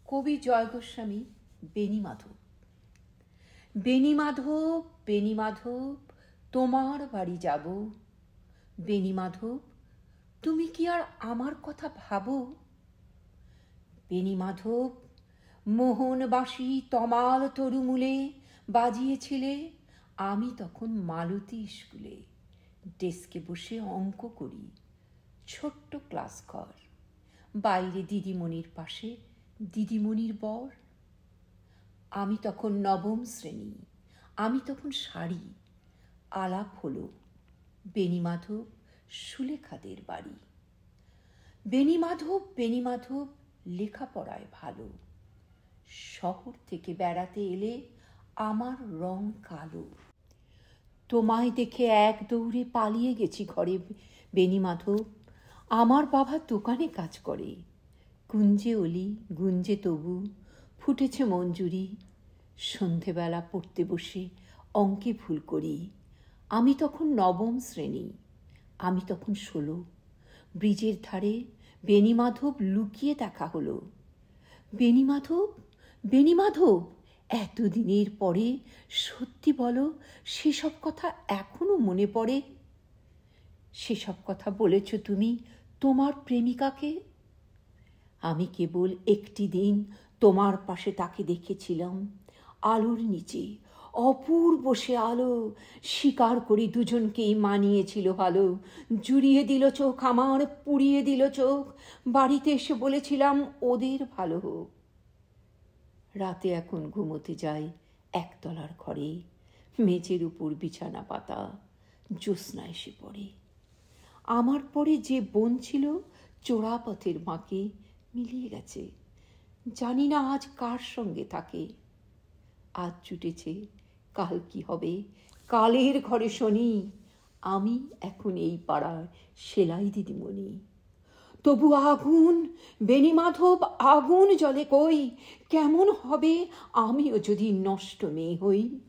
কবি জয় গোস্বামী। বেণীমাধব। বেণীমাধব, বেণীমাধব, তোমার বাড়ি যাব। বেণীমাধব, তুমি কি আর আমার কথা ভাবো? বেণীমাধব, মোহনবাসী তমাল তরুমূলে বাজিয়েছিলে, আমি তখন মালতী স্কুলে ডেস্কে বসে অঙ্ক করি। ছোট্ট ক্লাস ঘর, বাইরে দিদিমণির পাশে দিদিমণির বর। আমি তখন নবম শ্রেণী, আমি তখন শাড়ি। আলাপ হলো বেণীমাধব সুলেখাদের বাড়ি। বেণীমাধব, বেণীমাধব, লেখাপড়ায় ভালো। শহর থেকে বেড়াতে এলে আমার রং কালো। তোমায় দেখে এক দৌড়ে পালিয়ে গেছি ঘরে বেণীমাধব। আমার বাবা দোকানে কাজ করে। গুঞ্জে অলি, গুঞ্জে তবু, ফুটেছে মঞ্জুরি। সন্ধেবেলা পড়তে বসে অঙ্কে ভুল করি। আমি তখন নবম শ্রেণী, আমি তখন 16। ব্রিজের ধারে বেণীমাধব লুকিয়ে দেখা হলো। বেণীমাধব, বেণীমাধব, এতদিনের পরে সত্যি বলো, সেসব কথা এখনো মনে পড়ে? সেসব কথা বলেছ তুমি তোমার প্রেমিকাকে? আমি কেবল একটি দিন তোমার পাশে তাকে দেখেছিলাম, আলোর নিচে, অপূর্ব সে আলো। স্বীকার করি দুজনকেই মানিয়েছিল ভালো। জুড়িয়ে দিল চোখ আমার, পুড়িয়ে দিল চোখ। বাড়িতে এসে বলেছিলাম ওদের ভালো হোক। রাতে এখন ঘুমোতে যাই একতলার ঘরে, মেঝের উপর বিছানা পাতা, জ্যোৎস্না এসে পড়ে। আমার পরে যে বোন ছিল চোরাপথের মাকে মিলিয়ে গেছে, জানি না আজ কার সঙ্গে থাকে। আজ জুটেছে, কাল কি হবে, কালের ঘরে শনি। আমি এখন এই পাড়ার সেলাই দিদিমণি। তবু আগুন, বেণীমাধব, আগুন জ্বলে কই। কেমন হবে আমিও যদি নষ্ট মেয়ে হই?